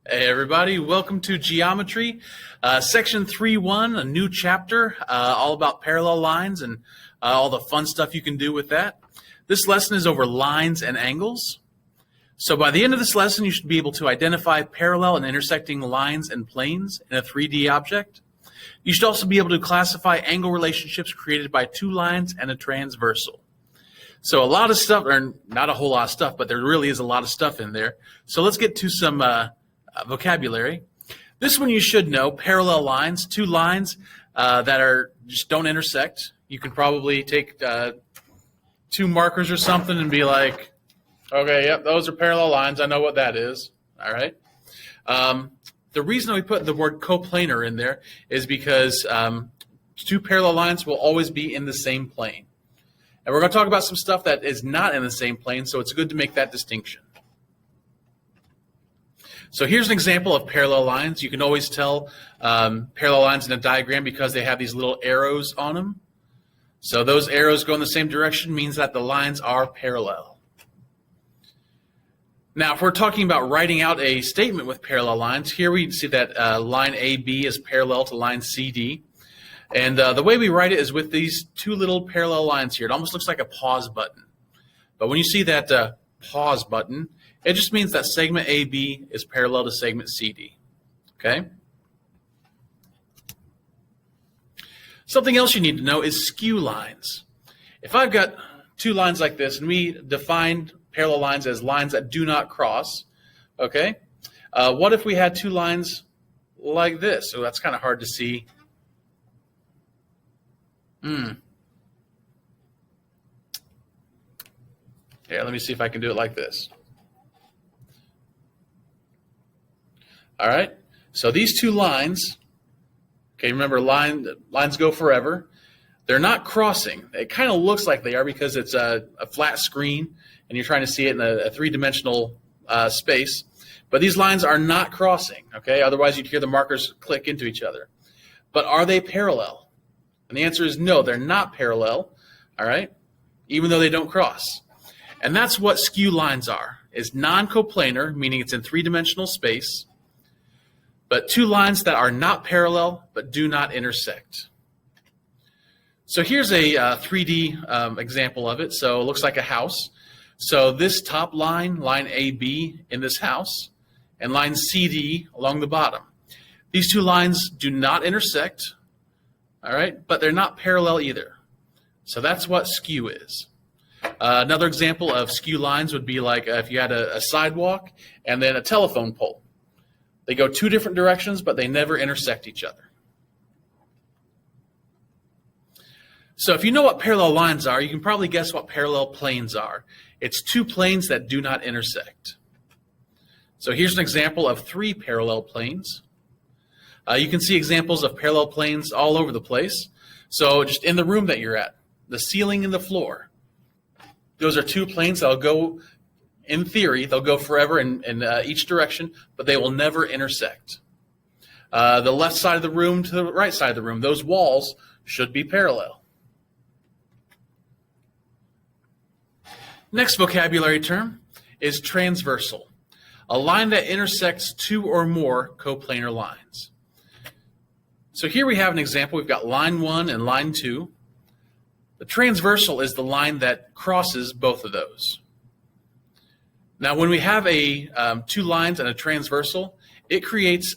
Hey everybody, welcome to Geometry, Section 3.1, a new chapter all about parallel lines and all the fun stuff you can do with that. This lesson is over lines and angles. So by the end of this lesson, you should be able to identify parallel and intersecting lines and planes in a 3D object. You should also be able to classify angle relationships created by two lines and a transversal. So a lot of stuff, or not a whole lot of stuff, but there really is a lot of stuff in there. So let's get to some vocabulary. This one you should know, parallel lines, two lines that are just don't intersect. You can probably take two markers or something and be like, okay, yep, those are parallel lines. I know what that is. All right. The reason we put the word coplanar in there is because two parallel lines will always be in the same plane. And we're going to talk about some stuff that is not in the same plane, so it's good to make that distinction. So here's an example of parallel lines. You can always tell parallel lines in a diagram because they have these little arrows on them. So those arrows go in the same direction means that the lines are parallel. Now, if we're talking about writing out a statement with parallel lines, here we see that line AB is parallel to line CD. And the way we write it is with these two little parallel lines here. It almost looks like a pause button. But when you see that pause button, it just means that segment AB is parallel to segment CD, okay? Something else you need to know is skew lines. If I've got two lines like this, and we defined parallel lines as lines that do not cross, okay? What if we had two lines like this? So that's kind of hard to see. Yeah, let me see if I can do it like this. All right, so these two lines, okay, remember lines go forever. They're not crossing. It kind of looks like they are because it's a flat screen and you're trying to see it in a three-dimensional space. But these lines are not crossing, okay? Otherwise, you'd hear the markers click into each other. But are they parallel? And the answer is no, they're not parallel, all right, even though they don't cross. And that's what skew lines are, is non-coplanar, meaning it's in three-dimensional space, but two lines that are not parallel but do not intersect. So here's a 3D example of it. So it looks like a house. So this top line, line AB in this house, and line CD along the bottom. These two lines do not intersect, all right, but they're not parallel either. So that's what skew is. Another example of skew lines would be like if you had a sidewalk and then a telephone pole. They go two different directions, but they never intersect each other. So if you know what parallel lines are, you can probably guess what parallel planes are. It's two planes that do not intersect. So here's an example of three parallel planes. You can see examples of parallel planes all over the place. So just in the room that you're at, the ceiling and the floor. Those are two planes that will go, in theory, they'll go forever in each direction, but they will never intersect. The left side of the room to the right side of the room, those walls should be parallel. Next vocabulary term is transversal, a line that intersects two or more coplanar lines. So here we have an example. We've got line 1 and line 2. The transversal is the line that crosses both of those. Now, when we have two lines and a transversal, it creates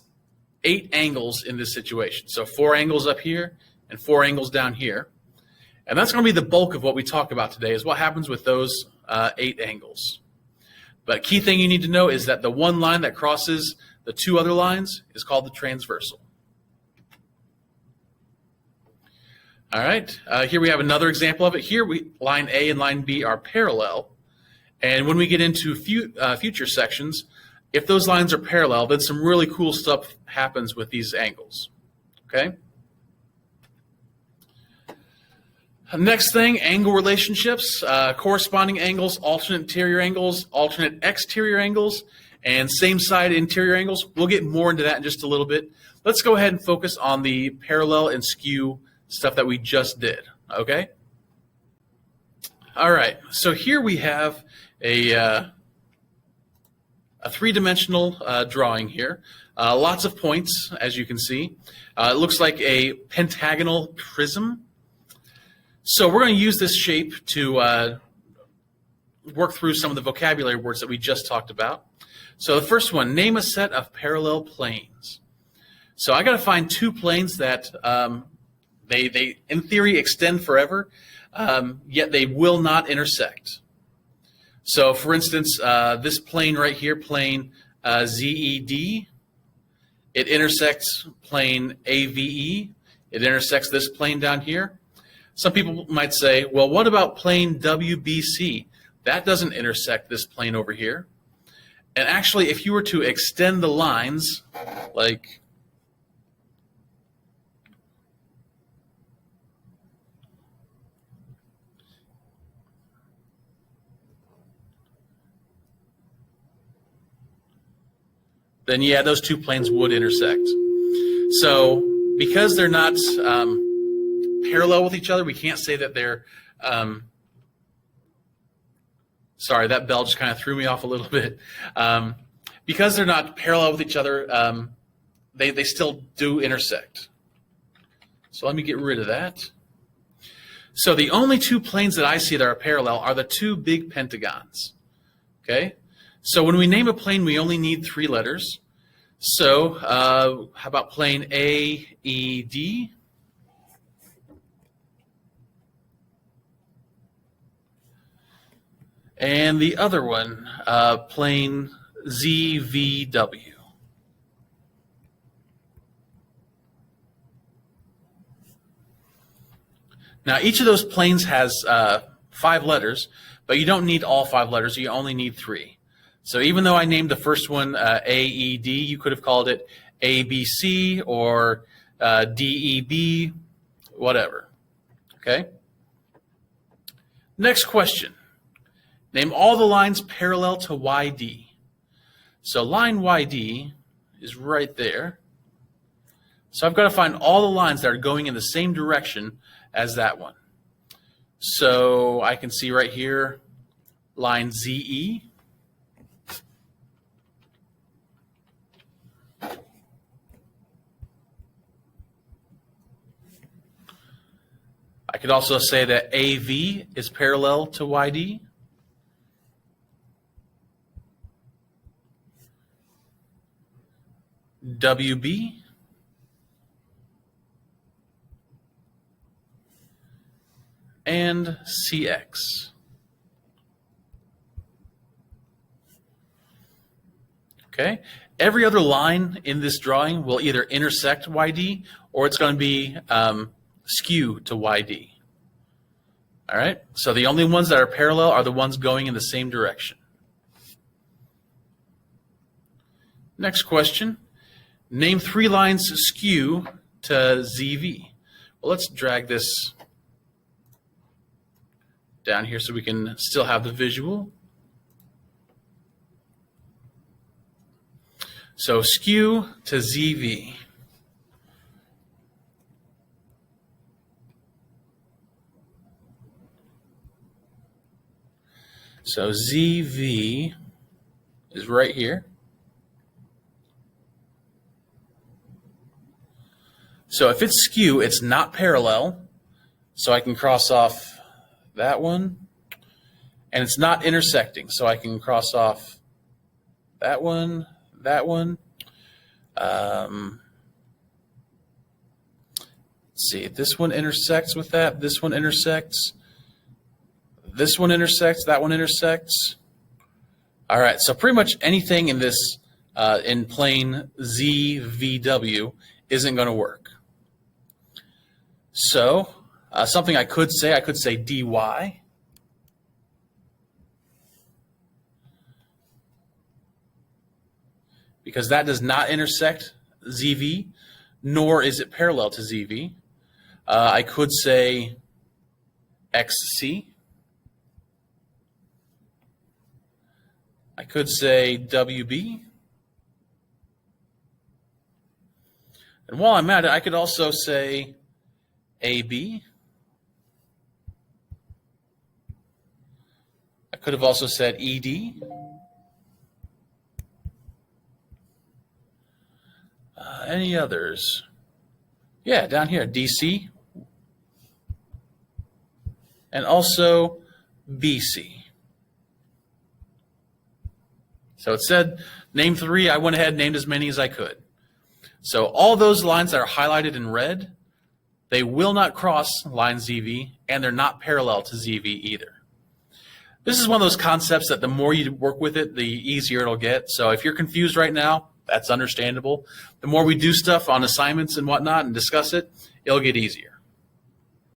8 angles in this situation. So 4 angles up here and 4 angles down here. And that's going to be the bulk of what we talk about today, is what happens with those 8 angles. But key thing you need to know is that the one line that crosses the two other lines is called the transversal. All right, here we have another example of it. Here, line A and line B are parallel. And when we get into future sections, if those lines are parallel, then some really cool stuff happens with these angles, okay? Next thing, angle relationships, corresponding angles, alternate interior angles, alternate exterior angles, and same side interior angles. We'll get more into that in just a little bit. Let's go ahead and focus on the parallel and skew stuff that we just did, okay? All right, so here we have a a three-dimensional drawing here. Lots of points, as you can see. It looks like a pentagonal prism. So we're going to use this shape to work through some of the vocabulary words that we just talked about. So the first one, name a set of parallel planes. So I got to find two planes that they in theory extend forever, yet they will not intersect. So for instance, this plane right here, plane ZED, it intersects plane AVE. It intersects this plane down here. Some people might say, well, what about plane WBC? That doesn't intersect this plane over here. And actually, if you were to extend the lines, like then yeah, those two planes would intersect. So because they're not parallel with each other, we can't say that they're sorry, that bell just kind of threw me off a little bit. Because they're not parallel with each other, they still do intersect. So let me get rid of that. So the only two planes that I see that are parallel are the two big pentagons. Okay? So when we name a plane, we only need three letters. So how about plane AED? And the other one, plane ZVW. Now, each of those planes has 5 letters, but you don't need all 5 letters. You only need 3. So even though I named the first one AED, you could have called it ABC or DEB, whatever. Okay? Next question. Name all the lines parallel to YD. So line YD is right there. So I've got to find all the lines that are going in the same direction as that one. So I can see right here, line ZE. I could also say that AV is parallel to YD. WB. And CX. Okay. Every other line in this drawing will either intersect YD or it's going to be skew to YD. All right. So the only ones that are parallel are the ones going in the same direction. Next question. Name 3 lines skew to ZV. Well, let's drag this down here so we can still have the visual. So skew to ZV. So ZV is right here. So if it's skew, it's not parallel. So I can cross off that one. And it's not intersecting. So I can cross off that one, that one. Let's see, this one intersects with that. This one intersects. This one intersects. That one intersects. All right, so pretty much anything in this, in plane ZVW isn't going to work. So something I could say DY. Because that does not intersect ZV, nor is it parallel to ZV. I could say XC. I could say WB. And while I'm at it, I could also say AB. I could have also said ED. Any others? Yeah, down here, DC, and also BC. So it said name 3. I went ahead and named as many as I could. So all those lines that are highlighted in red, they will not cross line ZV, and they're not parallel to ZV either. This is one of those concepts that the more you work with it, the easier it'll get. So if you're confused right now, that's understandable. The more we do stuff on assignments and whatnot and discuss it, it'll get easier.